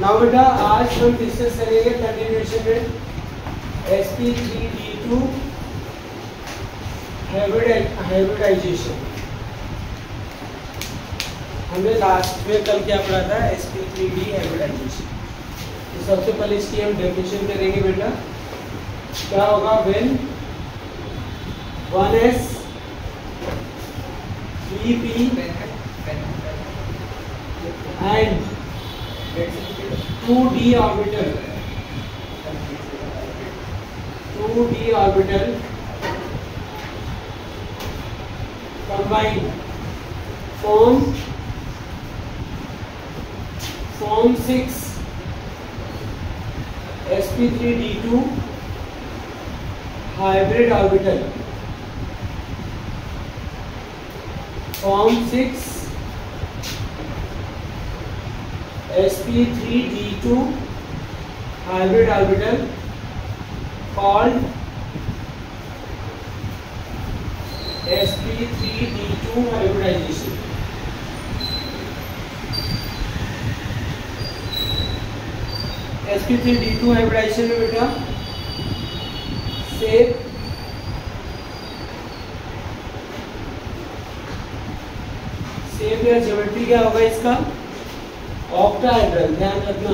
Now बेटा आज हम डिस्कस करेंगे कंटिन्यूएशन में sp3d2 हाइब्रिडाइजेशन। हमने लास्ट में कल क्या पढ़ा था, sp3d हाइब्रिडाइजेशन। तो सबसे पहले इसकी हम डेफिनेशन करेंगे बेटा। क्या होगा, when 1s 3p and 2d orbital combine form 6 sp3d2 hybrid orbital, form 6 sp3d2 hybrid orbital called sp3d2 hybridization। sp3d2 hybridisation में बेटा शेप या ज्योमेट्री क्या होगा इसका, ऑक्टाहेड्रल। ध्यान रखना,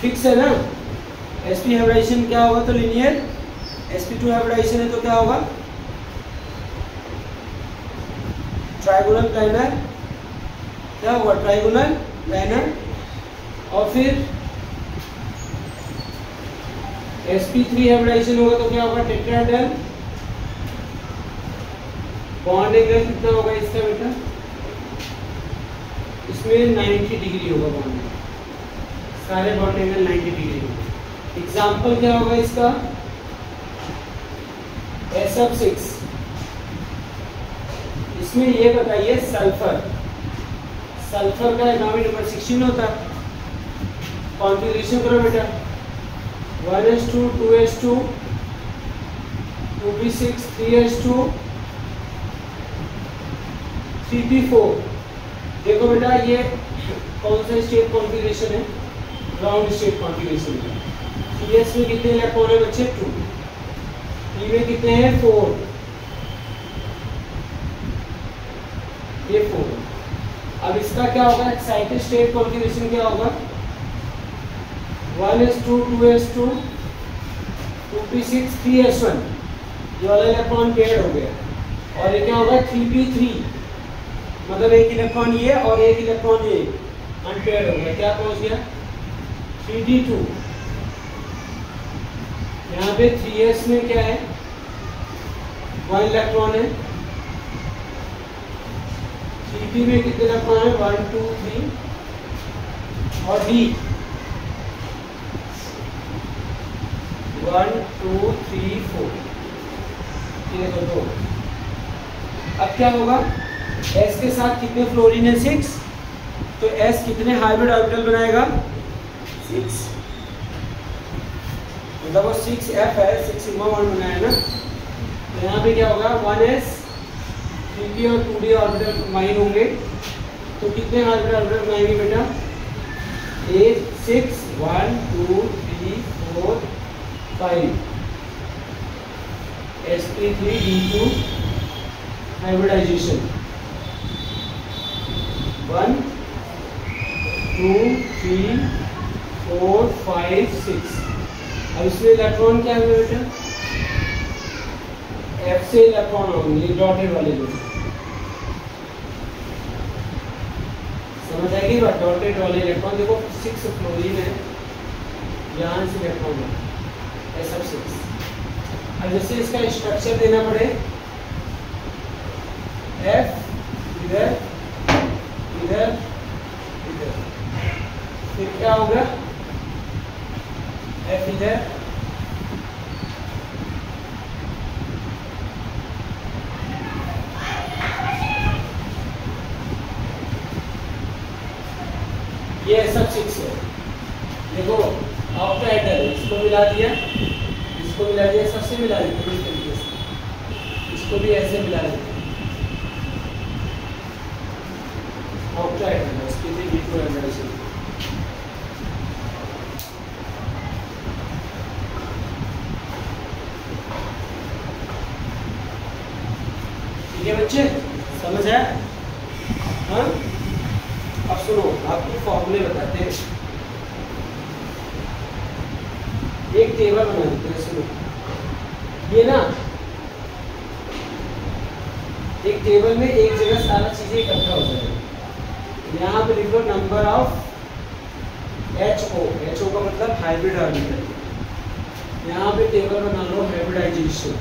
फिक्स है ना। sp हाइब्रिडाइजेशन क्या होगा तो लीनियर, sp2 हाइब्रिडाइजेशन है तो क्या होगा, ट्राइगोनल प्लानर। क्या होगा, ट्राइगोनल प्लानर। और फिर sp3 हाइब्रिडाइजेशन होगा तो क्या होगा, टेट्राहेड्रल। बॉन्ड एंगल कितना होगा इसका बेटा, इसमें 90 डिग्री होगा बॉन्ड एंगल, सारे बॉन्ड एंगल 90 डिग्री होगा। एग्जाम्पल क्या होगा इसका, sf6। इसमें ये बताइए सल्फर का एटॉमिक नंबर 16 होता है। कॉन्फ़िगरेशन करो बेटा, 1s2 2s2 2p6 3s2 3p4। देखो बेटा ये कौन सा स्टेट कॉन्फ़िगरेशन है, ग्राउंड स्टेट कॉन्फ़िगरेशन है। ps में कितने इलेक्ट्रॉन है बच्चे, 2। p में कितने हैं, 4। ये 4। अब इसका क्या होगा, एक्साइटेड स्टेट कॉन्फ़िगरेशन क्या होगा, 1s2 2s2 2p6 3s1। ये वाला इलेक्ट्रॉन पेयर हो गया। और ये क्या होगा, 3p3, मतलब एक इलेक्ट्रॉन ये और एक इलेक्ट्रॉन ये अनपेयर हो गया। क्या पहुंच गया, 3d2। यहाँ पे 3s में क्या है, 1 इलेक्ट्रॉन है। 3p में कितने इलेक्ट्रॉन है, 1 2 3। और d 1 2 3 4, ये देखो 2। अब क्या होगा, s के साथ कितने फ्लोरीन है, 6। तो s कितने हाइब्रिड ऑर्बिटल बनाएगा, 6। मतलब वो 6f है, 6 सिग्मा बॉन्ड बनाया ना। तो यहाँ पे क्या होगा, 1s 3p और 2d ऑर्बिटल कंबाइन होंगे तो कितने हाइब्रिड ऑर्बिटल बनाएंगे बेटा, 8 6 1 2 3 4 5। sp3d2 hybridisation 1 2 3 4 5 6। अब इसमें इलेक्ट्रॉन क्या है बेटा, f से इलेक्ट्रॉन होंगे, डॉटेड वाले जो समझ आएगी बात। डॉटेड वाले इलेक्ट्रॉन देखो 6 फ्लोरीन है, यहाँ से इलेक्ट्रॉन है sf6। अब जैसे इसका स्ट्रक्चर देना पड़े, f इधर इधर इधर, फिर क्या होगा, f इधर ये sf6 है। देखो ऑक्टाहेड्रल, इसको मिला दिया, इसको मिला दिया, सबसे मिला दिया इस तरीके से, इसको भी ऐसे मिला दिया। Octahedral sp3d2 hybridisation. फॉर्मूले बताते हैं। एक टेबल बना देते हैं, सुनो ये ना, एक टेबल में एक जगह सारा चीजें इकट्ठा हो जाएगा। यहाँ पे लिखो नंबर ऑफ HO, HO का मतलब हाइब्रिड ऑर्बिटल। यहाँ पे टेबल बना लो हाइब्रिडाइजेशन,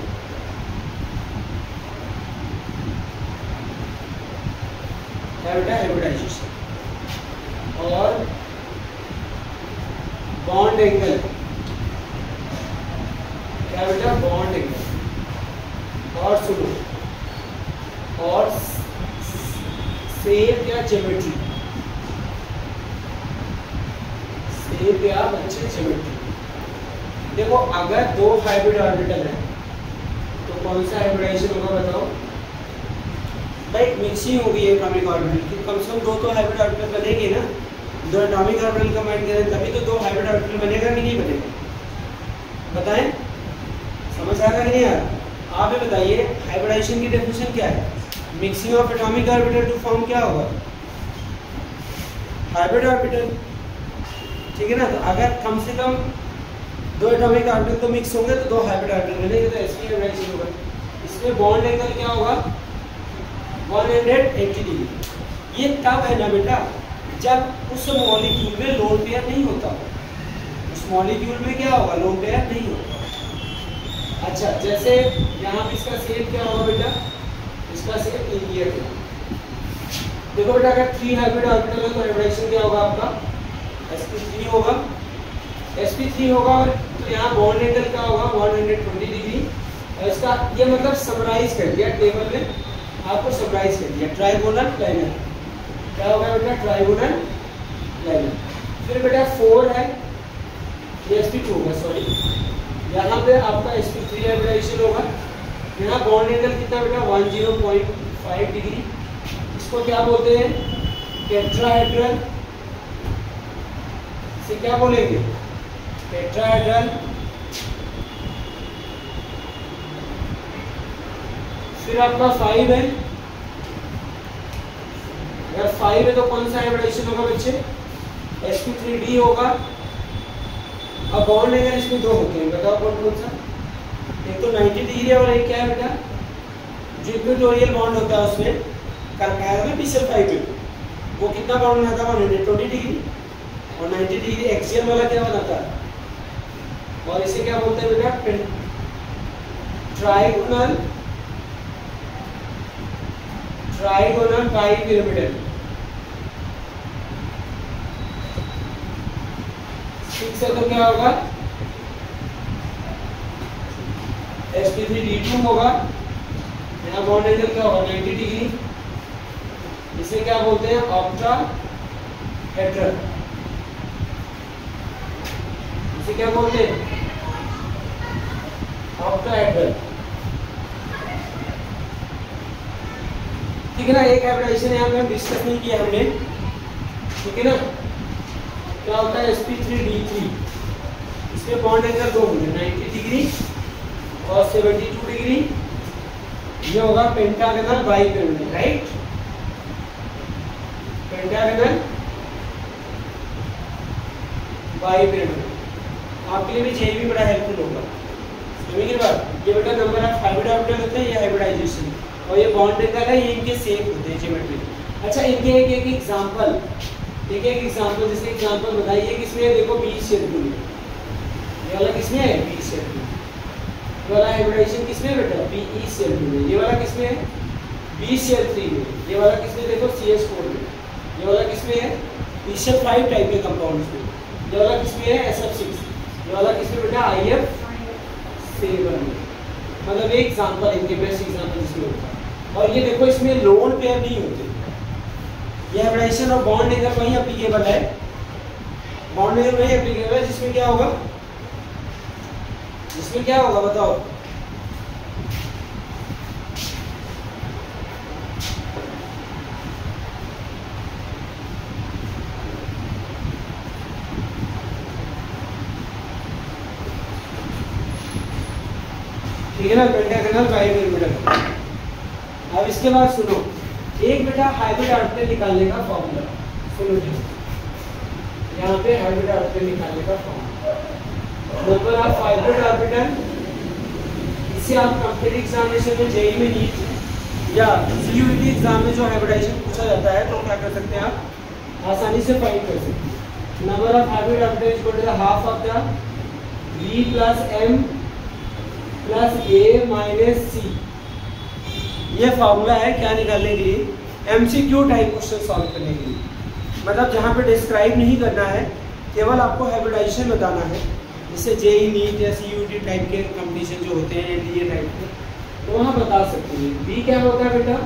हाइब्रिडाइजेशन और बॉन्ड एंगल, क्या बेटा बॉन्ड एंगल, और सुनो और शेप या ज्योमेट्री, शेप या बच्चे ज्योमेट्री। देखो अगर दो हाइब्रिड ऑर्बिटल है तो कौन सा हाइब्रिडाइजेशन होगा बताओ भाई? मिक्सिंग होगी एटॉमिक ऑर्बिटल की, कम से कम दो तो हाइब्रिड ऑर्बिटल बनेंगे ना। दो एटॉमिक ऑर्बिटल कंबाइन करें तभी तो दो हाइब्रिड ऑर्बिटल बनेगा कि नहीं बनेगा? बताएं, समझ आ रहा है नहीं यार? आप ही बताइए हाइब्रिडाइजेशन की डेफिनेशन क्या है? Mixing of atomic orbital to form क्या होगा? हाइब्रिड ऑर्बिटल, ठीक है ना। तो अगर कम से कम दो एटॉमिक ऑर्बिटल तो मिक्स होंगे तो दो हाइब्रिड ऑर्बिटल बनेंगे, तो ऐसे हाइब्रिडाइजेशन होगा। इसमें बॉन्ड एंगल क्या होगा? 180 डिग्री। ये तब है ना बेटा जब उस मॉलिक्यूल में लोन पेयर नहीं होता, उस मॉलिक्यूल में क्या होगा? लोन पेयर नहीं होगा। अच्छा, जैसे यहाँ पे इसका शेप क्या होगा बेटा? इसका शेप लीनियर है। देखो बेटा अगर 3 हाइब्रिड ऑर्बिटल है तो हाइब्रिडाइजेशन क्या होगा आपका? sp3 होगा, sp3 होगा। और तो यहाँ बॉन्ड एंगल क्या होगा? 120 डिग्री। और इसका ये मतलब समराइज कर दिया टेबल में, आपको समराइज कर दिया। ट्राइगोनल प्लेनर क्या होगा बेटा? Trigonal planar. फिर बेटा 4 है, ये sp2 होगा, सॉरी यहाँ पे आपका sp3 हाइब्रिडाइजेशन होगा। यहाँ बॉन्ड एंगल कितना बेटा? 10.5 डिग्री। इसको क्या बोलते हैं? टेट्राहेड्रल। इसे क्या बोलेंगे? टेट्राहेड्रल। फिर आपका 5 है, अगर 5 है तो कौन सा हाइब्रिडाइजेशन होगा बच्चे? sp3d होगा। अब बॉन्ड एंगल इसमें दो होते हैं, बताओ कौन सा? एक तो 90 डिग्री और एक क्या है बेटा? जो इक्वेटोरियल बॉन्ड होता है उसमें कंपेयर में pCl5 में वो कितना बॉन्ड बनाता है? 120 डिग्री। और 90 डिग्री एक्सियल वाला क्या बनाता है? और इसे क्या बोलते हैं बेटा? Trigonal, trigonal bipyramidal. 6 है तो क्या होगा? sp3d2 होगा। यहाँ बॉन्ड एंगल क्या होगा? 90 डिग्री। इसे क्या बोलते हैं? ऑक्टाहेड्रल। इसे क्या बोलते हैं? ऑक्टाहेड्रल। ठीक है ना। एक हाइब्रिडाइजेशन यहाँ पे हम डिस्कस नहीं किया हमने, ठीक है ना। क्या होता है? sp3d3। इसमें बॉन्ड एंगल दो होंगे, 90 डिग्री और 72 डिग्री। ये होगा pentagonal bipyramidal, right? Pentagonal bipyramidal. आपके लिए भी यही भी बड़ा हेल्पफुल होगा। समझिए बात, ये बेटा नंबर ऑफ हाइब्रिड ऑर्बिटल होते हैं, ये हाइब्रिडाइजेशन, और ये बॉन्ड एंगल है, ये इनके शेप होते हैं ज्योमेट्री। अच्छा, इनके एक एक एग्जांपल, एक एक एग्जांपल, जैसे एग्जांपल बताइए किसमें है? देखो बी शेड्यूल में, ये वाला किसमें है? B schedule. ये वाला हाइब्रिडाइजेशन किसमें बेटा? बी शेड्यूल में। ये वाला किसमें है? BCl3 में। ये वाला किसमें? देखो CH4 में। ये वाला किसमें है? pCl5 टाइप के कंपाउंड्स में। ये वाला किसमें है? SF6। ये वाला किसमें बेटा? IF7 में। मतलब एक एग्जांपल, इनके बेस्ट एग्जांपल इसमें होता है। और ये देखो इसमें लोन पेयर नहीं होते। ये हाइब्रिडाइजेशन और बॉन्ड एंगल वही एप्लीकेबल है, बॉन्ड एंगल वही एप्लीकेबल है जिसमें क्या होगा? जिसमें क्या होगा बताओ? ठीक है ना, पेंटागनल बाइपिरामिडल। अब इसके बाद सुनो, एक बेटा हाइब्रिड ऑर्बिटल निकालने का फॉर्मूला सुनो जी। यहाँ पे हाइब्रिड ऑर्बिटल निकालने का formula. Number of hybrid orbital, इसे आप कॉम्पिटिटिव एग्जामिनेशन में जेईई में नीट या सीयूईटी एग्जाम में जो हाइब्रिडाइजेशन पूछा जाता है तो क्या कर सकते हैं आप आसानी से फाइंड कर सकते हैं। Number of hybrid orbital is equal to the half of the v plus m plus a minus c। ये फॉर्मूला है क्या निकालने के लिए, एमसीक्यू टाइप क्वेश्चन सॉल्व करने के लिए। मतलब जहाँ पे डिस्क्राइब नहीं करना है, केवल आपको हाइब्रिडाइजेशन बताना है। जैसे जेईई नीट या सीयूईटी टाइप के कंपटीशन जो होते हैं एनडीए टाइप के, तो वहाँ बता सकते हैं। बी क्या होता है बेटा,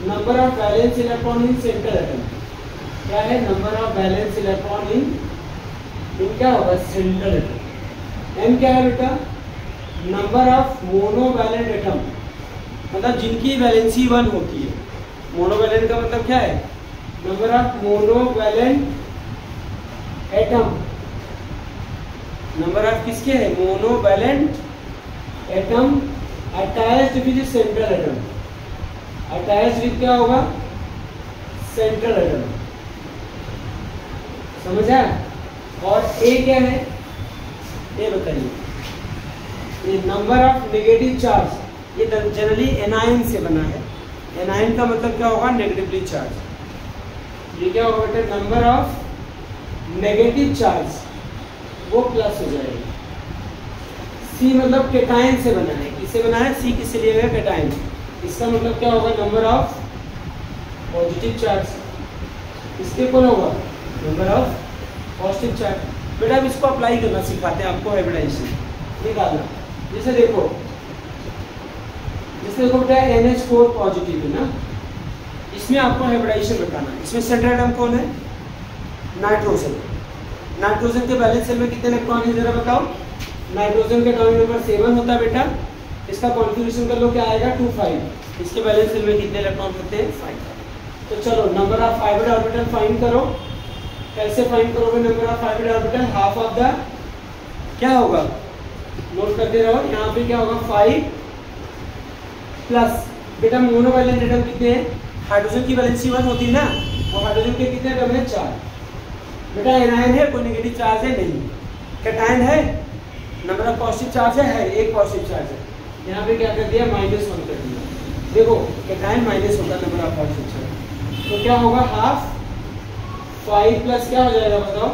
number of valence electron in central atom. क्या है, number of valence electron in क्या होगा, सेंट्रल एटम। एम क्या है बेटा, नंबर ऑफ मोनोवैलेंट एटम, मतलब जिनकी वैलेंसी 1 होती है। मोनोवैलेंट का मतलब क्या है, number of monovalent atom. Number of किसके है, monovalent atom attached with central atom. Attached with क्या होगा, सेंट्रल एटम। समझा। और ए क्या है, ये बताइए, ये नंबर ऑफ नेगेटिव चार्ज, ये जनरली एनायन से बना है। एनायन का मतलब क्या होगा, नेगेटिवली चार्ज। ये क्या होगा बेटा, नंबर ऑफ नेगेटिव चार्ज, वो प्लस हो जाएगा। सी मतलब केटायन से बना है, किससे बना है, सी किससे लिया गया, केटायन। इसका मतलब क्या होगा, नंबर ऑफ पॉजिटिव चार्ज। इसके कौन होगा, नंबर ऑफ पॉजिटिव चार्ज। बेटा अब इसको अप्लाई करना सिखाते हैं आपको, हाइब्रिडाइजेशन निकालना। जैसे देखो बेटा NH4 पॉजिटिव है ना, इसमें आपको हाइब्रिडाइजेशन बताना है। इसमें सेंट्रल एटम कौन है, नाइट्रोजन। नाइट्रोजन के बैलेंस सेल में कितने इलेक्ट्रॉन है जरा बताओ। नाइट्रोजन का एटॉमिक नंबर 7 होता है बेटा। इसका कॉन्फ़िगरेशन कर लो, क्या आएगा 2 5। इसके बैलेंस सेल में कितने इलेक्ट्रॉन होते हैं, 5। तो चलो number of hybrid orbital find करो। कैसे फाइंड करोगे number of hybrid orbital, half of the क्या होगा, नोट करते रहो। यहाँ पे क्या होगा, 5 प्लस बेटा मोनोवैलेंट एटम कितने हैं, हाइड्रोजन की वैलेंसी 1 होती है ना, और हाइड्रोजन के कितने एटम है, 4। बेटा एनायन है, कोई नेगेटिव चार्ज है नहीं। कैटायन है, नंबर ऑफ पॉजिटिव चार्ज है, एक पॉजिटिव चार्ज है। यहाँ पे क्या कर दिया, -1 कर दिया। देखो कैटायन माइनस होता है नंबर ऑफ पॉजिटिव चार्ज, तो क्या होगा, हाफ 5 प्लस क्या हो जाएगा बताओ,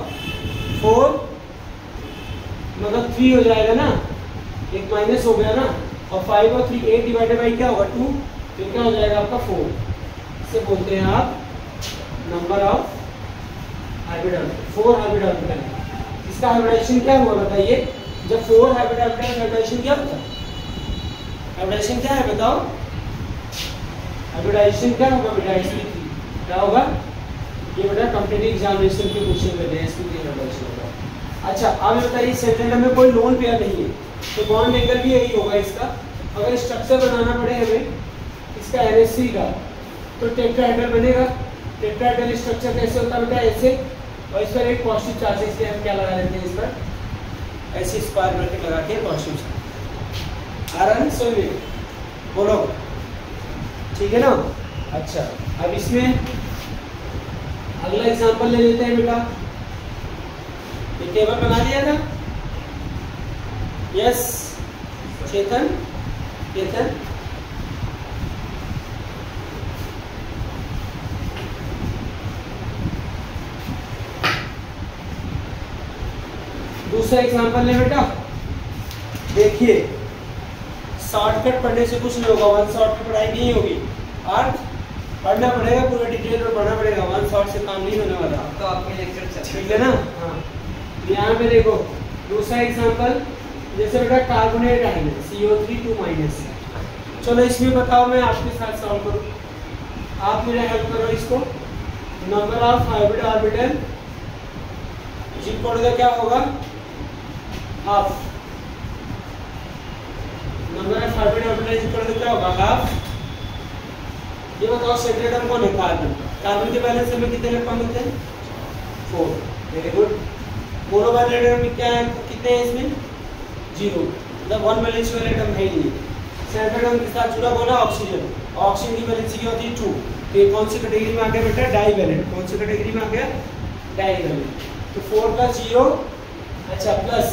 4 मतलब 3 हो जाएगा ना, एक माइनस हो गया ना, और 5 और 3 8 डिवाइडेड बाई क्या होगा 2, तो क्या हो जाएगा आपका 4। इसे बोलते हैं आप number of hybrid orbital, 4 hybrid orbital. इसका हाइब्रिडाइजेशन क्या हुआ बताइए, जब 4 हाइब्रिड ऑर्बिटल, हाइब्रिडाइजेशन क्या होता है, हाइब्रिडाइजेशन क्या है बताओ, हाइब्रिडाइजेशन क्या होगा बेटा, sp3 क्या होगा, ये बेटा कॉम्पिटिटिव एग्जामिनेशन के क्वेश्चन में sp3 हाइब्रिडाइजेशन होगा। अच्छा अब बताइए सेंट्रल में कोई लोन पेयर नहीं है, तो बॉन्ड एंगल भी यही होगा इसका। अगर स्ट्रक्चर बनाना पड़े हमें इसका NH3 का, तो टेट्राहेड्रल बनेगा। टेट्राहेड्रल स्ट्रक्चर कैसे होता है बेटा, ऐसे, और इस पर एक पॉजिटिव चार्ज है, इसलिए हम क्या लगा देते हैं इस पर, ऐसे स्क्वायर ब्रैकेट लगा के पॉजिटिव चार्ज। आ रहा है समझ में, बोलो ठीक है ना। अच्छा अब इसमें अगला एग्जांपल ले लेते हैं बेटा। ये टेबल बना दिया था, यस चेतन, चेतन दूसरा एग्जांपल ले बेटा। देखिए शॉर्टकट पढ़ने से कुछ नहीं होगा, वन शॉट की पढ़ाई नहीं होगी। अर्थ पढ़ना पड़ेगा, पूरा डिटेल में पढ़ना पड़ेगा, वन शॉट से काम नहीं होने वाला। तो आपके लेक्चर चल ठीक है ना। हाँ यहाँ पे देखो दूसरा एग्जांपल, जैसे बेटा कार्बोनेट आएंगे CO3 2-। चलो इसमें बताओ, मैं आपके साथ सॉल्व करूँ, आप मेरा हेल्प करो इसको। नंबर ऑफ हाइब्रिड ऑर्बिटल जिनको क्या होगा, half. Number of hybrid orbital जिनको क्या होगा, हाफ। ये बताओ सेंट्रल एटम कौन है, कार्बन। कार्बन के बैलेंस में कितने इलेक्ट्रॉन होते हैं, 4। Very good. मोनोवैलेंट एटम क्या है, कितने हैं इसमें, 0, मतलब 1 वैलेंस वाले एटम है ही नहीं। सेंट्रल एटम के साथ जुड़ा हुआ ऑक्सीजन, ऑक्सीजन की वैलेंसी क्या होती है 2। तो ये कौन सी कैटेगरी में आ गया बेटा, डाईवैलेंट। कौन सी कैटेगरी में आ गया, डाईवैलेंट। तो 4 प्लस 0, अच्छा प्लस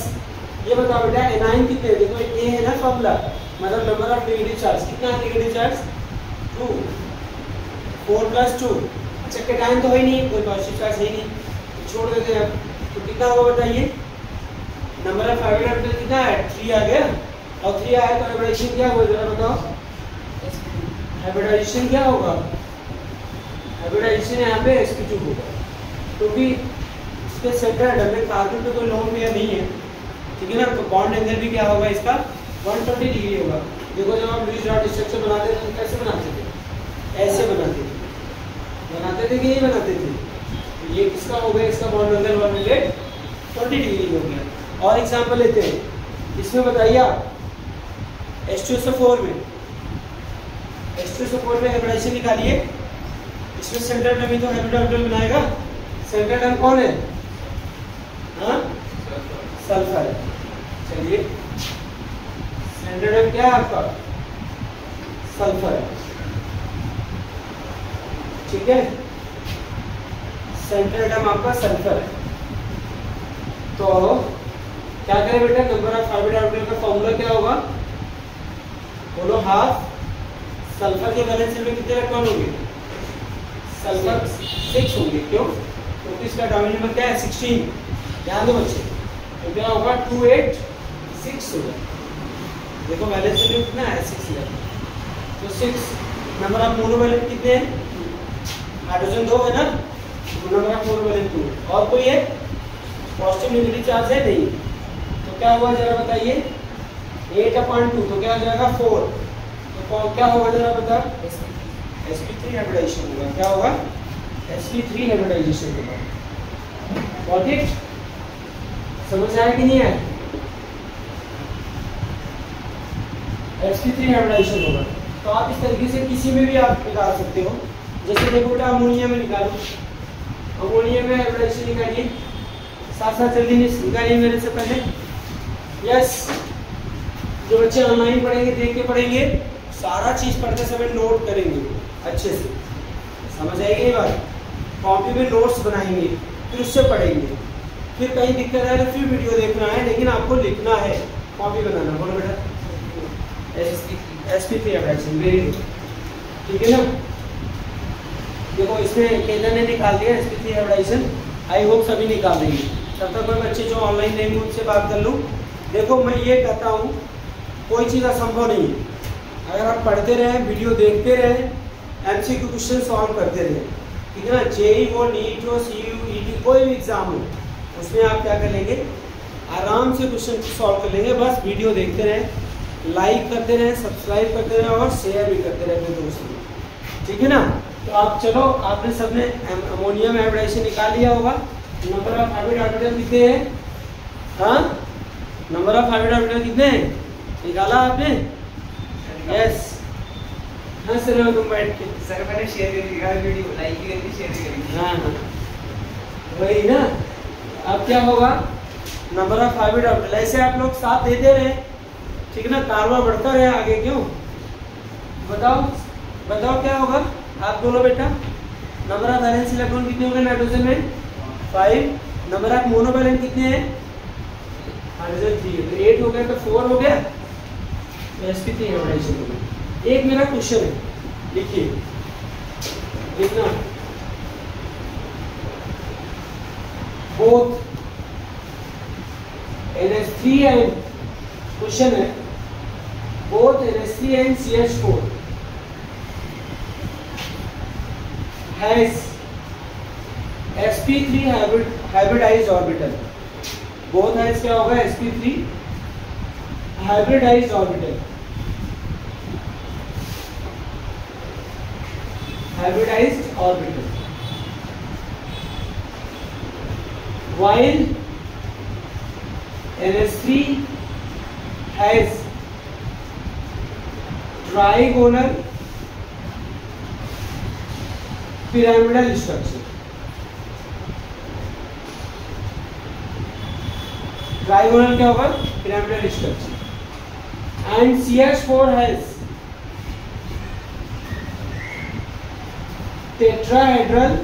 ये बताओ बेटा एनाइन कितने, देखो ये है ना फॉर्मूला, मतलब नंबर ऑफ नेगेटिव चार्ज, कितना है नेगेटिव चार्ज 2, 4 प्लस 2, अच्छा कैटायन तो है ही नहीं, कोई पॉजिटिव चार्ज है ही नहीं, तो छोड़ देते हैं। तो कितना होगा बताइए, नंबर ऑफ हाइब्रिड ऑर्बिटल कितना है 3 आ गया, और 3 आया तो हाइब्रिडाइजेशन क्या होगा जरा बताओ, हाइब्रिडाइजेशन क्या होगा, हाइब्रिडाइजेशन यहाँ पे sp2 होगा, क्योंकि इसके सेंटर एटम में कार्बन पे कोई लोन पेयर नहीं है, ठीक है ना, तो बॉन्ड एंगल भी क्या होगा इसका 120 डिग्री होगा। देखो जब आप लुईस डॉट स्ट्रक्चर बनाते थे तो कैसे बनाते थे, ऐसे बनाते थे कि नहीं बनाते थे, तो ये किसका हो गया, इसका बॉन्ड एंगल 120 डिग्री हो गया। और एग्जांपल लेते हैं, इसमें बताइए आप H2SO4 में हाइब्रिडाइजेशन निकालिए, इसमें सेंटर एटम ही तो हाइब्रिड ऑर्बिटल बनाएगा, सेंटर एटम कौन है, हाँ सल्फर है। चलिए सेंटर एटम क्या है आपका, सल्फर है, ठीक है, सेंटर एटम आपका सल्फर है। तो क्या करें बेटा, नंबर ऑफ हाइब्रिड ऑर्बिटल का फॉर्मूला क्या होगा, बोलो हाफ, सल्फर के वैलेंस में कितने इलेक्ट्रॉन होंगे, सल्फर 6 होंगे, क्यों, क्योंकि इसका एटॉमिक नंबर क्या है 16, ध्यान दो बच्चे, तो क्या होगा 286 होगा, देखो वैलेंस में कितना है 6 है, तो 6 नंबर ऑफ मोनोवैलेंट कितने हैं, हाइड्रोजन 2 है ना, नंबर ऑफ मोनोवैलेंट 2, और कोई है पॉजिटिव नेगेटिव चार्ज है नहीं, तो क्या हुआ जरा बताइए 8/2, तो क्या हो जाएगा 4, तो क्या होगा जरा बता, sp3 हाइब्रिडाइजेशन होगा, क्या होगा sp3 हाइब्रिडाइजेशन होगा, गॉट इट, समझ आया कि नहीं है, sp3 हाइब्रिडाइजेशन होगा। तो आप इस तरीके से किसी में भी आप निकाल सकते हो, जैसे देखो बेटा अमोनिया में निकालो, अमोनिया में हाइब्रिडाइजेशन निकालिए, साथ साथ जल्दी निकालिए मेरे से पहले, यस, जो बच्चे ऑनलाइन पढ़ेंगे देख के पढ़ेंगे, सारा चीज पढ़ते समय नोट करेंगे अच्छे से, समझ आएगी ये बात, कॉपी में नोट्स बनाएंगे, फिर उससे पढ़ेंगे, फिर कहीं दिक्कत आए तो फिर वीडियो देखना है, लेकिन आपको लिखना है, कॉपी बनाना, बोलो बेटा sp3 हाइब्रिडाइजेशन, वेरी गुड, ठीक है ना। देखो इसमें केतन ने निकाल दिया sp3 हाइब्रिडाइजेशन, आई होप सभी निकाल देंगे, तब तक मैं बच्चे जो ऑनलाइन रहेंगे उनसे बात कर लूँ। देखो मैं ये कहता हूँ कोई चीज़ असंभव नहीं है, अगर आप पढ़ते रहें, वीडियो देखते रहें, MCQ क्वेश्चन सॉल्व करते रहें, ठीक है ना, जेई हो, नीट हो, CU, ET कोई भी एग्जाम हो, उसमें आप क्या कर लेंगे, आराम से क्वेश्चन सॉल्व कर लेंगे, बस वीडियो देखते रहें, लाइक करते रहें, सब्सक्राइब करते रहें और शेयर भी करते रहें अपने दोस्तों को, ठीक है ना। तो आप चलो, आपने सबने अमोनिया में हाइब्रिडाइजेशन निकाल लिया होगा, नंबर ऑफ हाइब्रिड ऑर्बिटल कितने हैं, हाँ नंबर ऑफ हाइब्रिड ऑर्बिटल कितने हैं निकाला आपने, यस, हंस रहे हो तुम बैठ के, सर मैंने शेयर कर दिया वीडियो, लाइक भी करके शेयर भी करेंगे, हाँ हाँ वही ना। अब क्या होगा, नंबर ऑफ हाइब्रिड ऑर्बिटल, ऐसे आप लोग साथ देते रहे, ठीक है ना, कारवा बढ़ता रहे आगे, क्यों बताओ बताओ क्या होगा, आप बोलो बेटा, नंबर ऑफ वैलेंस इलेक्ट्रॉन कितने होंगे नाइट्रोजन में 5, नंबर ऑफ मोनोवैलेंट कितने हैं, हाइड्रोजन 3 है, तो 8 हो गया, तो 4 हो गया, तो sp3 हाइब्रिडाइजेशन हो गया। एक मेरा क्वेश्चन है, लिखिए, लिखना, बोथ NH3 एंड, क्वेश्चन है, both NH3 and CH4 has sp3 hybridized orbital, both has क्या होगा sp3 hybridized orbital, hybridized orbital, while NH3 has trigonal pyramidal structure, trigonal क्या होगा pyramidal structure, and CH4 has tetrahedral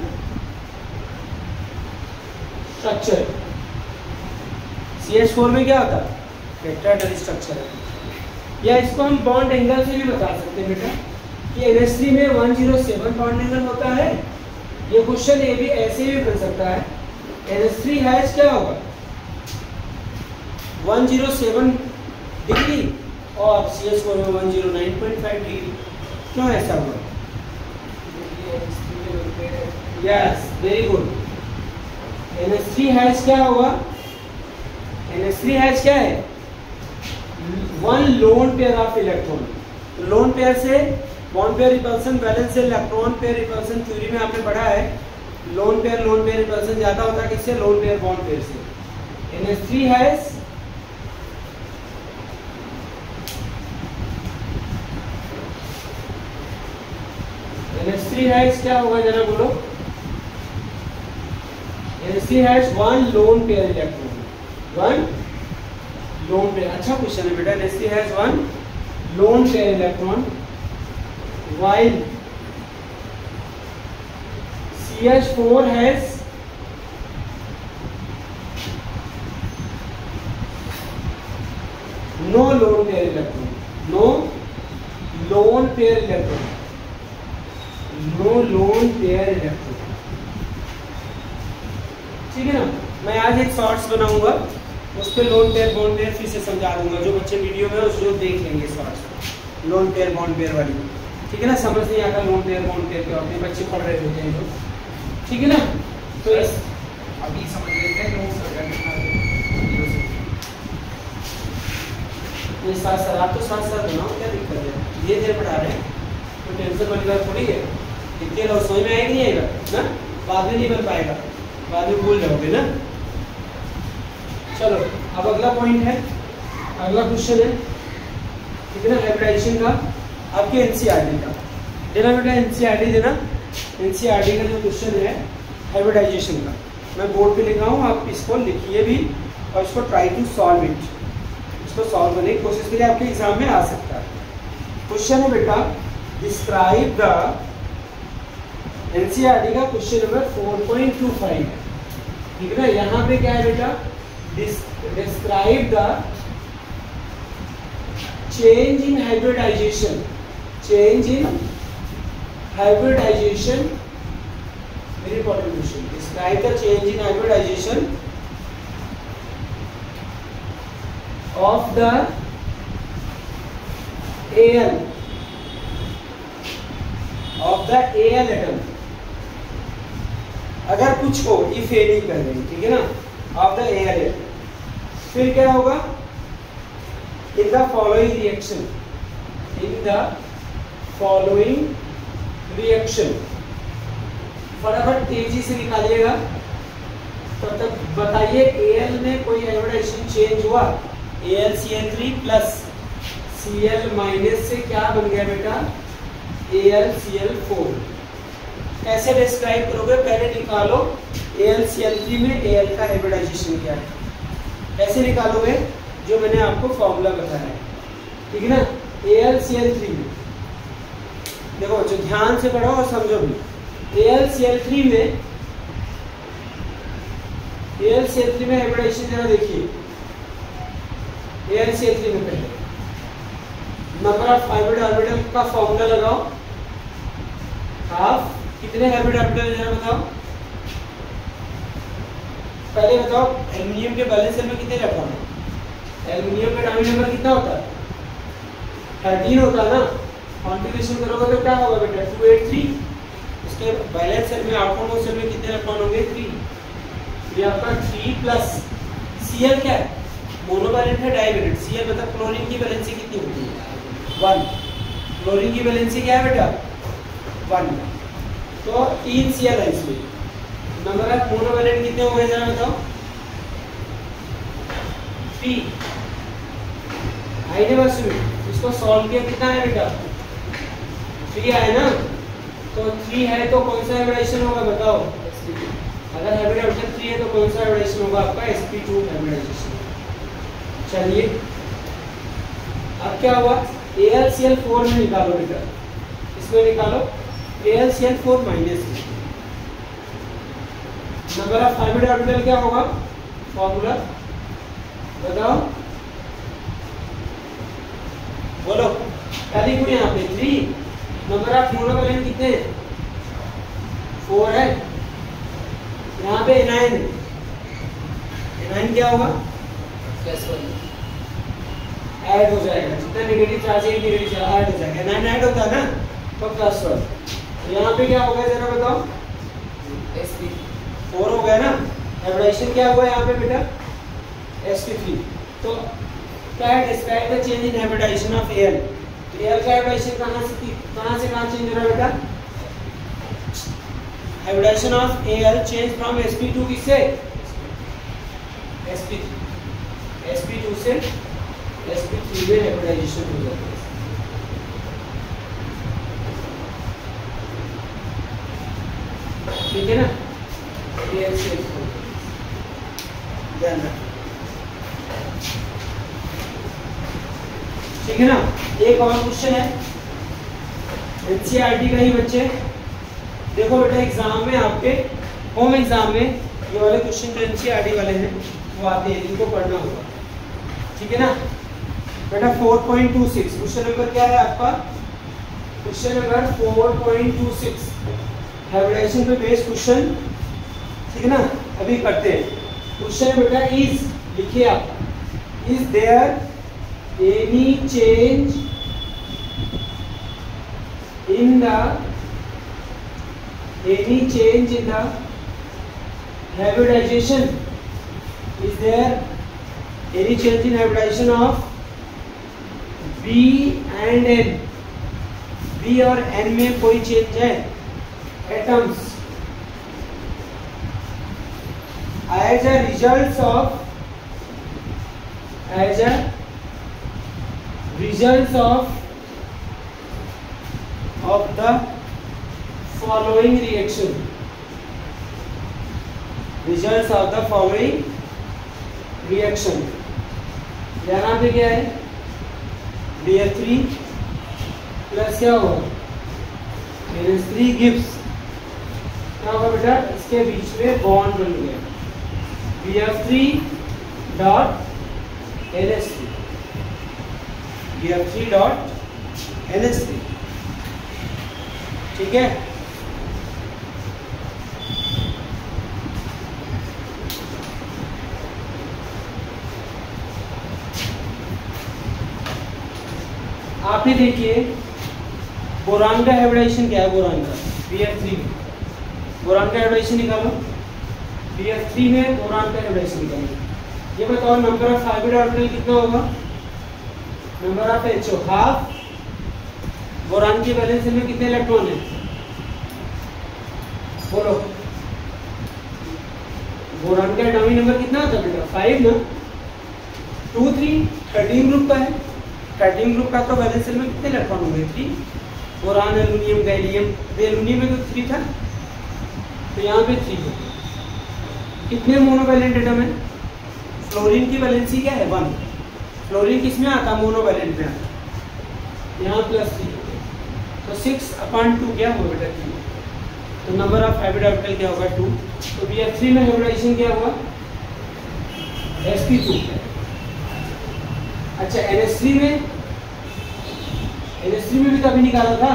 structure. CH4 में क्या होता है? Tetrahedral structure है। या इसको हम बॉन्ड एंगल से भी बता सकते हैं बेटा कि NH3 में 107 बॉन्ड एंगल होता है। ये क्वेश्चन ये भी ऐसे भी बन सकता है, NH3 हैज क्या होगा 107 डिग्री और CH4 में 109.5 डिग्री। क्यों ऐसा हुआ? Yes, very good. NH3 has क्या होगा? NH3 हैज क्या है? One lone pair of electron. Lone pair से बॉन्ड पेयर रिपल्सन, वैलेंस से इलेक्ट्रॉन पेयर रिपल्सन थ्योरी में आपने पढ़ा है। लोन पेयर रिपल्सन ज्यादा होता है किससे? लोन पेयर बॉन्ड पेयर से। NH3 हैज क्या होगा जरा बोलो? NH3 has one lone pair electron, one lone pair. अच्छा क्वेश्चन है बेटा। NH3 has one lone pair electron while CH4 has no lone pair electron, no lone pair electron, no lone pair electron। ठीक है ना? मैं आज एक shorts बनाऊंगा, उस पर लोन पेयर बॉन्ड पेयर फिर से समझा दूंगा। जो बच्चे वीडियो में उसको देख लेंगे shorts, lone pair bond pair वाली। ठीक है ना? समझ नहीं आता लोन पेयर बॉन्ड पेयर क्या होते हैं, बच्चे पढ़ रहे होते हैं जो। ठीक है ना? तो इस अभी समझ लेते हैं नोट्स ये साथ आप तो साथ बनाओ, क्या दिक्कत है? धीरे धीरे पढ़ा रहे हैं, तो टेंशन वाली बात थोड़ी है। इतने लोग समझ में आएगा नहीं आएगा ना? बाद में नहीं बन पाएगा, बाद में भूल जाओगे ना। चलो अब अगला पॉइंट है, अगला क्वेश्चन है। ठीक है ना? हाइब्रिडाइजेशन का आपके NCERT का देना बेटा, NCERT देना। NCERT का जो क्वेश्चन है हाइब्रिडाइजेशन का, मैं बोर्ड पे लिख रहा हूँ, आप इसको लिखिए भी और इसको ट्राई टू सॉल्व इट। इसको सॉल्व करने की कोशिश करिए, आपके एग्जाम में आ सकता है। क्वेश्चन है बेटा, डिस्क्राइब द NCERT का क्वेश्चन नंबर 4.25 है। ठीक है ना? यहाँ पे क्या है बेटा? Describe the change in hybridization, change in hybridization, very important question। Describe the change in hybridization of the Al, of the Al atom। अगर कुछ हो, if any कर रहे हैं, ठीक है ना? of the Al atom, फिर क्या होगा? In the following reaction, in the following reaction, फटाफट तेजी से निकालिएगा। तब तक बताइए Al में कोई हाइब्रिडाइजेशन चेंज हुआ? AlCl3 प्लस Cl माइनस से क्या बन गया बेटा? AlCl4। कैसे डिस्क्राइब करोगे? पहले निकालो AlCl3 में Al का हाइब्रिडाइजेशन क्या है, कैसे निकालोगे? जो मैंने आपको फॉर्मूला बताया है। ठीक है ना? AlCl3 में देखो, जो ध्यान से पढ़ो और समझो भी। AlCl3 में हाइब्रिडाइजेशन जरा देखिए। AlCl3 में पहले नंबर ऑफ हाइब्रिड ऑर्बिटल का फॉर्मूला लगाओ। हाफ कितने हाइब्रिड ऑर्बिटल जरा बताओ। पहले बताओ एल्युमिनियम के बैलेंस शेल में कितने इलेक्ट्रॉन है? एल्युमिनियम का डायमीटर नंबर कितना होता है? 13 होता है ना? कॉन्ट्रीब्यूशन करोगे तो क्या होगा बेटा? 283। इसके बैलेंस सेल में, आउटरमोस्ट सेल में कितने इलेक्ट्रॉन होंगे? 3। ये आपका 3 प्लस Cl क्या है? मोनोवैलेंट है, डाइवैलेंट। Cl मतलब क्लोरीन की वैलेंसी कितनी होती है? 1। क्लोरीन की वैलेंसी क्या है बेटा? 1। तो 3 Cl है इसमें। नंबर ऑफ मोनोवैलेंट कितने हो गए जरा बताओ? 3। आइए बस इसको सॉल्व किया, कितना है बेटा? 3 है ना? तो 3 है तो कौन सा हाइब्रिडाइजेशन होगा बताओ? अगर हाइब्रिडाइजेशन 3 है तो कौन सा हाइब्रिडाइजेशन होगा आपका? sp2 hybridisation. चलिए अब क्या हुआ? AlCl4 में निकालो बेटा, इसमें निकालो AlCl4 minus. Number of hybrid orbital क्या होगा, फॉर्मूला बताओ, बोलो। क्या लिखूं यहाँ पे 3। नंबर ऑफ मोनोवैलेंट कितने हैं, 4 है। यहाँ पे एनाइन क्या होगा, ऐड हो जाएगा, जितना नेगेटिव चार्ज है नेगेटिव चार्ज ऐड हो जाएगा, एनाइन ऐड होता है ना तो +1। यहाँ पे क्या होगा जरा बताओ, sp4 हो गया ना। हाइब्रिडाइजेशन क्या हुआ यहाँ पे बेटा, sp3। तो क्या है, describe the change in hybridization of Al। तो Al का हाइब्रिडाइजेशन कहाँ से कहाँ चेंज हो रहा है बेटा, hybridization of Al change from sp2 किससे, sp2 से sp3 में हाइब्रिडाइजेशन हो जाता है। ठीक है ना, Al से ध्यान रखना, ठीक है ना। एक और क्वेश्चन है एनसीईआरटी का ही बच्चे, देखो बेटा एग्जाम में आपके होम एग्जाम में ये वाले क्वेश्चन जो एनसीईआरटी वाले हैं वो आते हैं, इनको पढ़ना होगा, ठीक है ना बेटा। 4.26 क्वेश्चन नंबर क्या है आपका, क्वेश्चन नंबर 4.26 हाइब्रिडाइजेशन पे बेस्ड क्वेश्चन, ठीक है ना। अभी करते हैं क्वेश्चन बेटा, इज लिखिए आप, is there any change in the hybridization, is there any change in hybridization of B and N, B और N में कोई चेंज है, atoms as a result of the following reaction, results of the following reaction। यहाँ पे क्या है, BF3 plus क्या होगा, NH3 गिव्स क्या होगा बेटा, इसके बीच में बॉन्ड बन गया, BF3 dot NH3, BF3 dot NH3, ठीक है। आप ही देखिए बोरान का हाइब्रिडाइजेशन क्या है, बोरान का BF3 में, बोरान का हाइब्रिडाइजेशन निकालो, BF3 में बोरान का हाइब्रिडाइजेशन निकालो। ये बताओ नंबर ऑफ हाइब्रिड ऑर्बिटल कितना होगा, number of HO half. Boron की वैलेंस में कितने इलेक्ट्रॉन है, बोलो। बोरान का एटॉमिक नंबर कितना होता है बेटा, 5 ना, 2 3 13 ग्रुप का है, 13 ग्रुप का तो वैलेंस में कितने इलेक्ट्रॉन होंगे, 3। बोरान, एल्युमिनियम, गैलियम, एल्युमिनियम में तो 3 था, तो यहाँ पे 3 है। कितने मोनोवैलेंट एटम है, फ्लोरीन की वैलेंसी क्या है, 1। फ्लोरीन किस में आता, मोनोवैलेंट में आता, यहाँ +3, तो 6/2 क्या होगा बेटा, 3। तो नंबर ऑफ हाइब्रिड ऑर्बिटल क्या होगा, 2। तो BF3 में हाइब्रिडाइजेशन क्या हुआ, sp2। अच्छा NH3 में भी कभी निकाला था,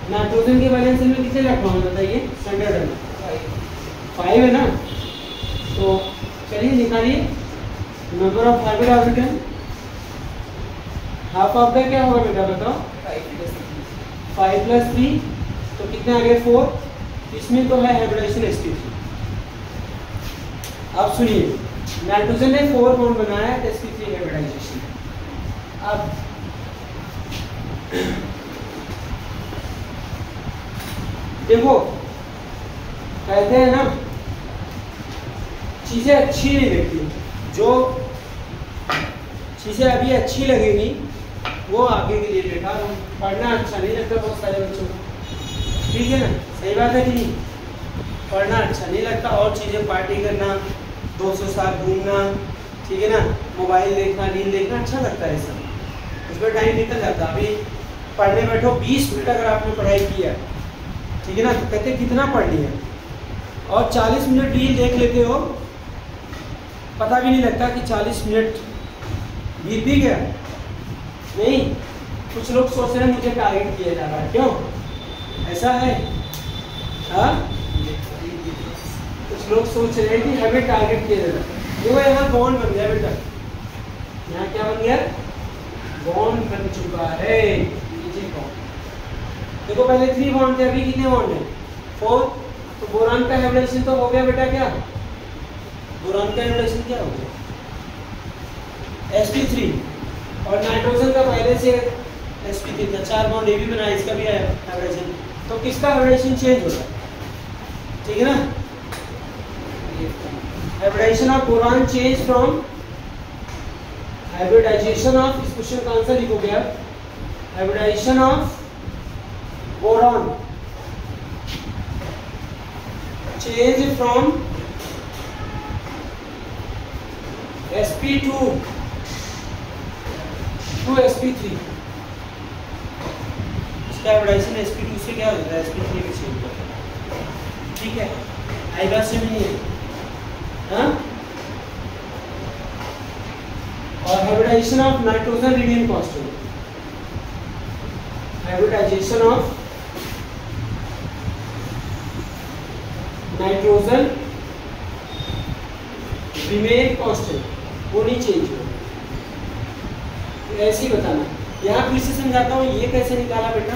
नाइट्रोजन के वैलेंस में कितने इलेक्ट्रॉन बताइए, स्टैंडर्ड 5 है ना। तो चलिए निकालिए number of hybrid orbital, half of the क्या होगा बेटा बताओ, 5 + 3 तो कितने आ गए, 4। इसमें तो है हाइब्रिडाइजेशन sp3। अब सुनिए नाइट्रोजन ने 4 बॉन्ड बनाया, sp3 हाइब्रिडाइजेशन। अब देखो कहते हैं ना चीजें अच्छी नहीं लगती, जो चीजें अभी अच्छी लगेंगी वो आगे के लिए बेटा पढ़ना अच्छा नहीं लगता बहुत सारे बच्चों को, ठीक है ना, सही बात है कि नहीं, पढ़ना अच्छा नहीं लगता, और चीजें पार्टी करना, दोस्तों के साथ घूमना, ठीक है ना, मोबाइल देखना, रील देखना अच्छा लगता है सब, उसमें टाइम निकल जाता। अभी पढ़ने बैठो 20 मिनट अगर आपने पढ़ाई किया, ठीक है ना, तो कहते कितना पढ़ लिया, और 40 मिनट रील देख लेते हो, पता भी नहीं लगता कि 40 मिनट बीत भी गया। नहीं, कुछ लोग सोच रहे हैं मुझे टारगेट किया जा रहा है, क्यों ऐसा है? हाँ, कुछ लोग सोच रहे हैं कि हमें टारगेट किया जा रहा है। देखो यहाँ बॉन्ड बन गया बेटा, यहाँ क्या बन गया? बॉन्ड बन चुका है। देखो पहले 3 बॉन्ड थे, अभी कितने बॉन्ड है? 4। तो बोरान का हाइब्रिडाइजेशन तो हो गया बेटा, क्या बोरान का हाइब्रिडाइजेशन क्या हो गया? sp3। और नाइट्रोजन का पहले से sp3 था, 4 बॉन्ड ये भी बना, इसका भी है हाइब्रिडाइजेशन। तो किसका हाइब्रिडाइजेशन चेंज हो रहा है? ठीक है ना, hybridization of boron change from hybridization of, इस क्वेश्चन का आंसर लिखो क्या? Hybridization of boron change from sp2 to sp3। इसका हाइब्रिडाइजेशन sp2 से क्या हो जाता है? sp3 में चेंज होता है। ठीक है, आई बात से नहीं है? हाँ, और hybridization of nitrogen remain constant. Hybridization of nitrogen remain constant, वो नहीं चेंज हो। ऐसे ही बताना। यहाँ फिर से समझाता हूँ, ये कैसे निकाला बेटा?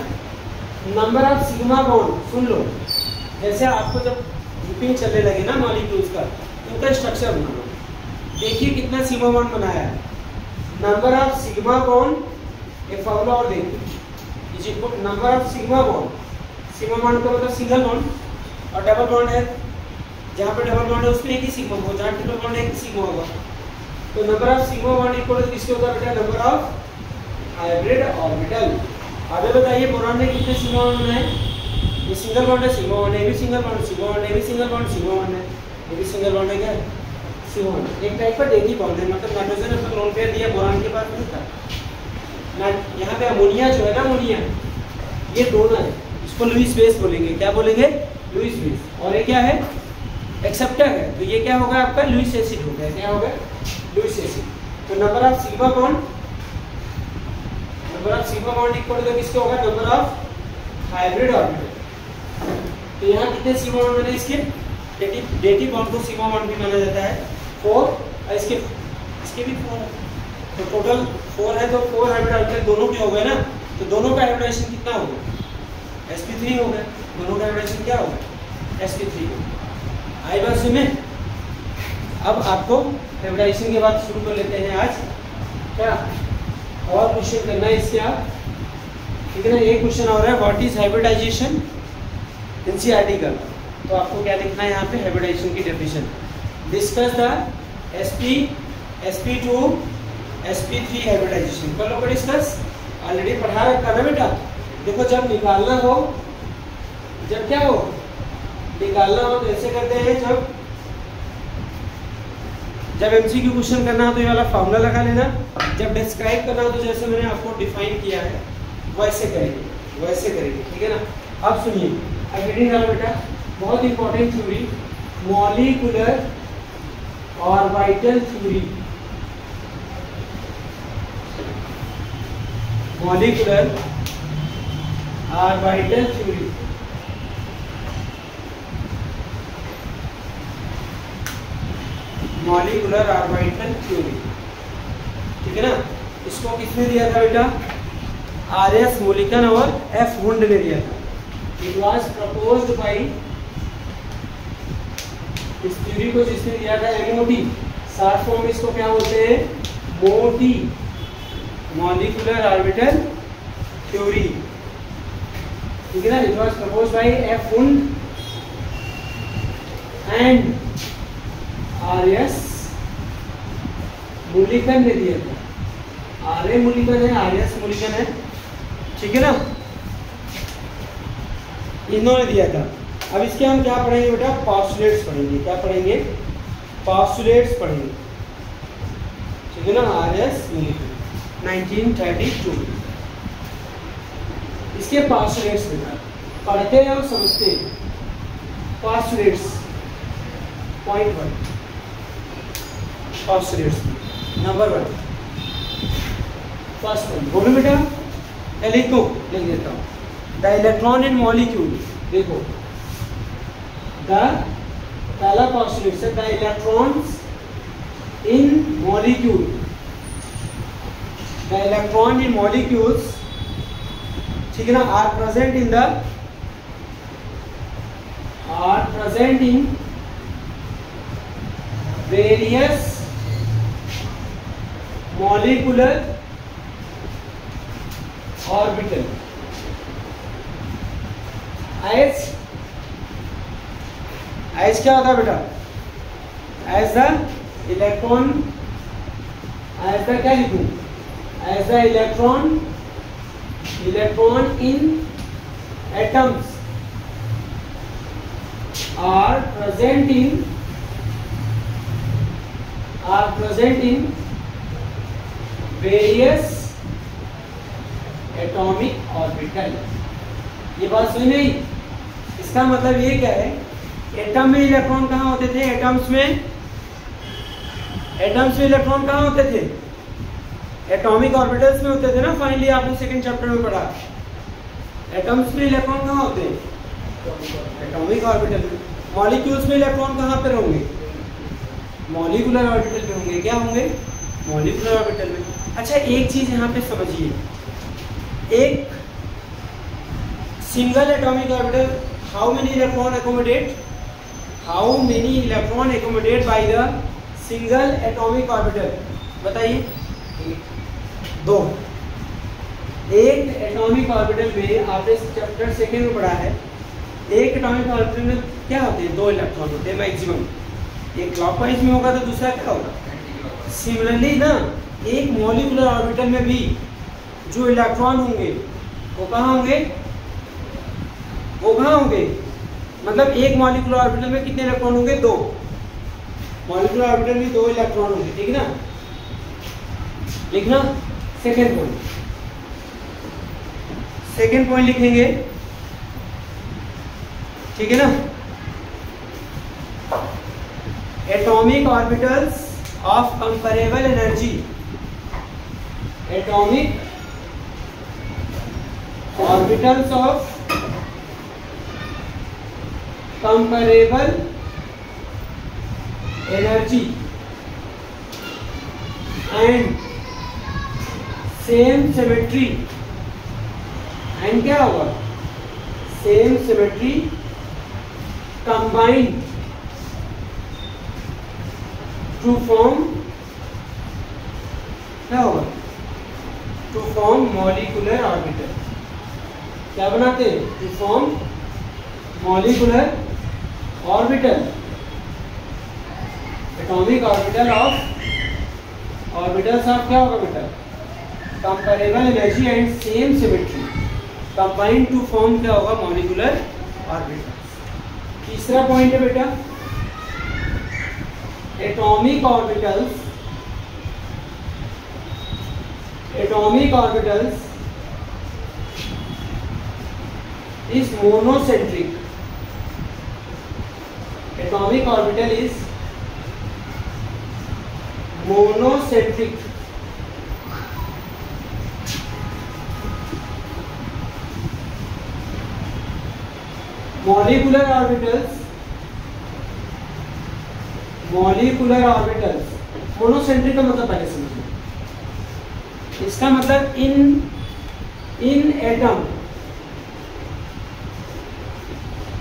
नंबर ऑफ सिग्मा बॉन्ड सुन लो। जैसे आपको जब ग्रुपिंग चलने लगे ना मॉलिक्यूल्स का, उनका स्ट्रक्चर बनाओ। देखिए कितना सिग्मा बॉन्ड बनाया है। नंबर ऑफ सिग्मा बॉन्ड, एक फॉर्मूला और देखिए, number of sigma bond. Sigma bond का मतलब सिंगल बॉन्ड, और डबल बॉन्ड है, जहाँ पे डबल बॉन्ड है उसमें एक ही सिग्मा होगा, जहाँ ट्रिपल बॉन्ड है एक ही सिग्मा होगा। तो number of sigma bond equal to किसके होगा बेटा? Number of hybrid orbital. अभी बताइए बोरान में कितने सिग्मा बॉन्ड बनाए? ये सिंगल बॉन्ड है, सिग्मा बॉन्ड है, ये भी सिंगल बॉन्ड, सिग्मा बॉन्ड है, ये भी सिंगल बॉन्ड, सिग्मा बॉन्ड है, ये भी सिंगल बॉन्ड है, क्या सिग्मा बॉन्ड। एक टाइप का डेटी बॉन्ड है, मतलब नाइट्रोजन ने लोन पेयर दिया, बोरान के पास नहीं था ना। यहाँ पे अमोनिया जो है ना, अमोनिया ये दोनों है, इसको लुईस बेस बोलेंगे। क्या बोलेंगे? Lewis base. और ये क्या है? एक्सेप्टर है, तो ये क्या होगा आपका? लुईस एसिड हो गया। क्या होगा? Lewis acid. तो number of sigma bond, number of sigma bond equal to किसके होगा? Number of hybrid orbital. तो यहाँ कितने सिग्मा बॉन्ड बने इसके? डेटी बॉन्ड को सिग्मा बॉन्ड भी माना जाता है 4, और इसके भी 4 है। तो टोटल 4 है, तो 4 हाइब्रिड ऑर्बिटल दोनों के हो गए ना। तो दोनों का हाइब्रिडाइजेशन कितना हो गया? sp3 हो गया। दोनों का हाइब्रिडाइजेशन क्या होगा? sp3 हो। आई बात सुने? अब आपको हाइब्रिडाइजेशन के बाद शुरू कर लेते हैं आज। क्या और क्वेश्चन करना है इससे आप? ठीक है ना, एक क्वेश्चन और है, व्हाट इज हाइब्रिडाइजेशन? एनसीईआरटी का। तो आपको क्या लिखना है यहाँ पे? हाइब्रिडाइजेशन की definition. Discuss the sp2 sp3 hybridisation. कर लो को डिस्कस, ऑलरेडी पढ़ा रखा ना बेटा। देखो जब निकालना हो, जब क्या हो निकालना हो तो ऐसे करते हैं, जब एमसीक्यू क्वेश्चन करना हो तो ये वाला फॉर्मूला लगा लेना। जब डिस्क्राइब करना हो तो जैसे मैंने आपको डिफाइन किया है वैसे करेंगे, वैसे करेंगे। ठीक है ना। अब सुनिए, अब रीडिंग करो बेटा, बहुत important theory, molecular orbital theory. Molecular orbital theory. Molecular orbital theory. ठीक है ना। इसको किसने दिया था बेटा? आर.एस. मुलिकन और एफ. वुंड ने दिया था। इट वाज प्रपोज्ड बाय, इस थ्योरी को जिसने दिया था एमओटी, शॉर्ट फॉर्म इसको क्या बोलते हैं? मोटी, मॉलिक्यूलर ऑर्बिटल थ्योरी। ठीक है ना। It was proposed by F. Wound and RS. Mulliken ने दिया था। आर.ए. मुलिकन है, आर.एस. मुलिकन है। ठीक है ना, इन्होंने दिया था। अब इसके हम क्या पढ़ेंगे बेटा? पॉस्टुलेट्स पढ़ेंगे। क्या पढ़ेंगे? पॉस्टुलेट्स पढ़ेंगे। ठीक है ना। आर.एस. मुलिकन 1932। इसके पॉस्टुलेट्स बेटा पढ़ते हैं और समझते हैं। पॉस्टुलेट्स 0.1 ऑक्सीडेट्स। नंबर 1 फर्स्ट वन बोलो बेटा, लिख देता हूँ। द इलेक्ट्रॉन इन मॉलिक्यूल, देखो द पहला पोस्टुलेट है the electrons in molecule, the electron in molecules, ठीक है ना, are present in various molecular orbital as क्या होता है बेटा, as the electron, as the क्या लिखूं, as the electron in atoms are present in various atomic orbital। ये बात सुनी नहीं? इसका मतलब ये क्या है, एटम में इलेक्ट्रॉन कहाँ होते थे, एटम्स में इलेक्ट्रॉन कहाँ होते थे, एटॉमिक ऑर्बिटल्स में होते थे ना। फाइनली आपने सेकंड चैप्टर में पढ़ा, एटम्स में इलेक्ट्रॉन कहाँ होते हैं, एटॉमिक ऑर्बिटल में। मॉलिक्यूल्स में इलेक्ट्रॉन कहाँ पर होंगे, मॉलिक्यूलर ऑर्बिटल पे होंगे। क्या होंगे, मॉलिक्यूलर ऑर्बिटल में। अच्छा एक चीज यहाँ पे समझिए, एक single atomic orbital how many electron accommodate by the single atomic orbital, बताइए। 2। एक एटॉमिक ऑर्बिटल में आपने चैप्टर सेकेंड में पढ़ा है, एक एटॉमिक ऑर्बिटल में क्या होते हैं, 2 इलेक्ट्रॉन होते हैं मैक्सिमम। एक क्लॉकवाइज में होगा तो दूसरा क्या होगा। सिमिलरली ना, एक मॉलिक्यूलर ऑर्बिटल में भी जो इलेक्ट्रॉन होंगे वो कहाँ होंगे, मतलब एक मॉलिक्यूलर ऑर्बिटल में कितने इलेक्ट्रॉन होंगे, 2। मॉलिक्यूलर ऑर्बिटल में 2 इलेक्ट्रॉन होंगे, ठीक ना, लिखना। सेकेंड पॉइंट लिखेंगे, ठीक है ना। Atomic orbitals of comparable energy, atomic orbitals of comparable energy and same symmetry, and क्या होगा, same symmetry combined to form, क्या होगा, टू फॉर्म मॉलिक्यूलर ऑर्बिटल। क्या बनाते हैं, to form molecular orbital, atomic orbital of, orbitals of क्या होगा बेटा, comparable energy and same symmetry combined to form क्या होगा, मॉलिक्यूलर ऑर्बिटल। तीसरा पॉइंट है बेटा, atomic orbitals is monocentric, atomic orbital is monocentric, molecular orbitals monocentric का मतलब पहले समझिए। इसका मतलब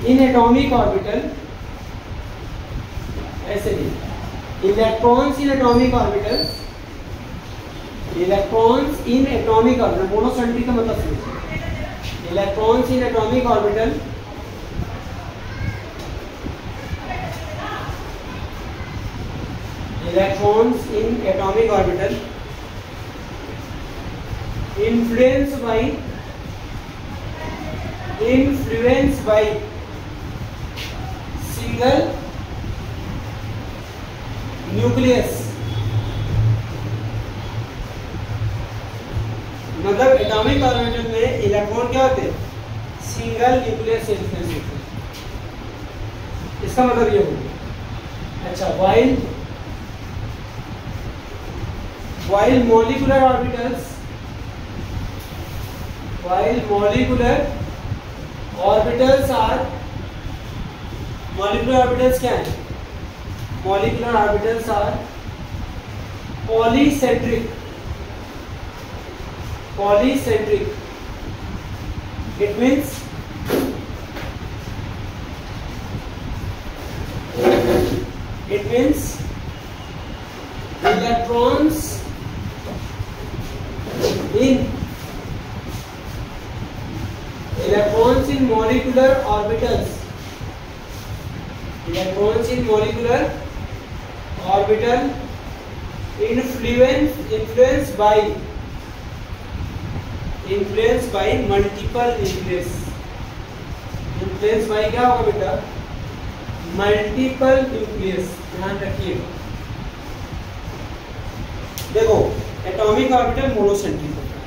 इन एटॉमिक ऑर्बिटल, ऐसे नहीं, electrons in atomic orbitals, monocentric का मतलब समझिए। Electrons in atomic orbital influenced by single nucleus, मतलब एटॉमिक ऑर्बिटल में इलेक्ट्रॉन क्या होते हैं, सिंगल न्यूक्लियस से इन्फ्लुएंस होते हैं। इसका मतलब ये होगा अच्छा, while molecular orbitals are molecular orbitals क्या है? Molecular orbitals are polycentric. It means electrons in molecular orbitals influenced by multiple nucleus. Influenced by क्या होगा बेटा? Multiple nucleus. ध्यान रखिएगा. देखो, एटॉमिक ऑर्बिटल मोनोसेंट्रिक होता है.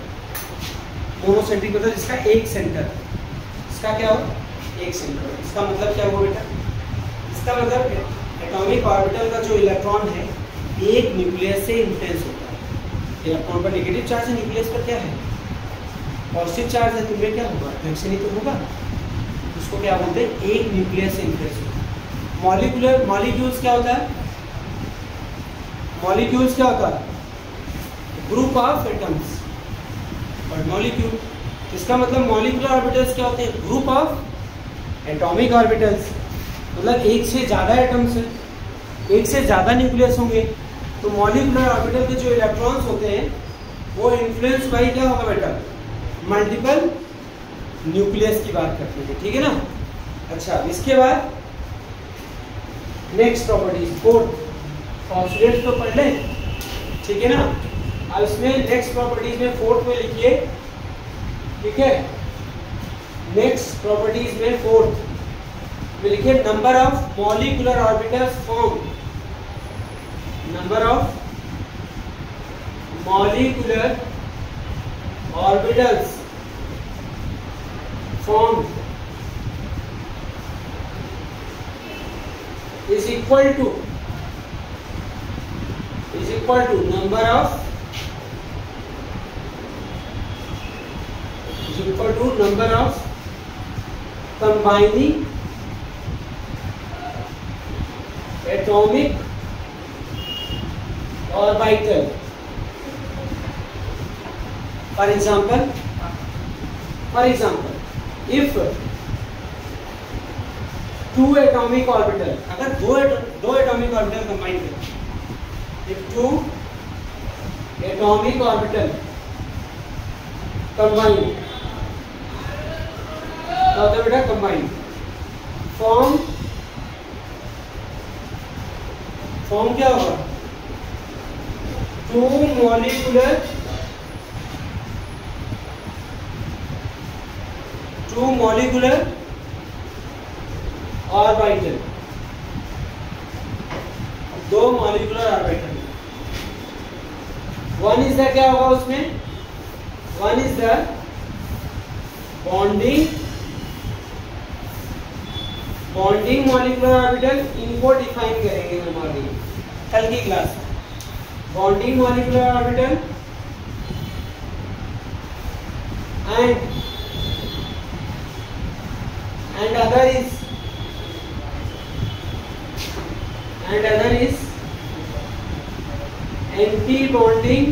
मोनोसेंट्रिक मतलब इसका एक सेंटर. इसका क्या हो? एक सेंटर. इसका मतलब क्या हुआ बेटा? इसका मतलब एटॉमिक ऑर्बिटल का जो इलेक्ट्रॉन है एक न्यूक्लियस से इन्फ्लुएंस होता है. इलेक्ट्रॉन पर नेगेटिव चार्ज है, न्यूक्लियस पर क्या है? पॉजिटिव चार्ज है. तुम्हें क्या होगा? रिएक्शन ही तो होगा. उसको क्या बोलते हैं? एक न्यूक्लियस से इन्फ्लुएंस होता है. मॉलिक्यूल्स क्या होता है? मॉलिक्यूल्स क्या होता है? Group of atoms. और मॉलिक्यूल, इसका मतलब मॉलिक्यूलर ऑर्बिटल्स क्या होते हैं? Group of atomic orbitals. मतलब एक से ज़्यादा एटम्स है, एक से ज़्यादा न्यूक्लियस होंगे. तो मॉलिक्यूलर ऑर्बिटल के जो इलेक्ट्रॉन्स होते हैं वो इन्फ्लुएंस बाई क्या होगा बेटा? मल्टीपल न्यूक्लियस की बात करते हैं. ठीक है ना? अच्छा, इसके बाद नेक्स्ट प्रॉपर्टीज, फोर्थ. ऑक्सीडेंट तो पढ़ लें, ठीक है ना? अब इसमें नेक्स्ट प्रॉपर्टीज में फोर्थ में लिखिए. ठीक है, नेक्स्ट प्रॉपर्टीज में फोर्थ में लिखिए number of molecular orbitals form. Number of molecular orbitals form is equal to number of combining atomic orbital. For example, if two atomic orbital, अगर दो एटॉमिक ऑर्बिटल कंबाइन करें, if two atomic orbital combine, क्या होता है बेटा? Combine. Form क्या होगा? Two molecular orbital. दो molecular orbital. One is the क्या होगा उसमें? One is the bonding molecular orbital. इनको डिफाइन करेंगे हम आगे कल की क्लास में. Bonding molecular orbital and other is anti-bonding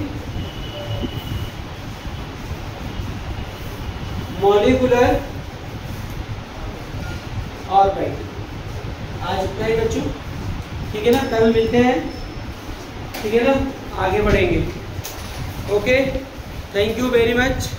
molecular orbital. आज इतना ही बच्चों, ठीक है ना? कल मिलते हैं, ठीक है ना? आगे बढ़ेंगे. Okay, thank you very much.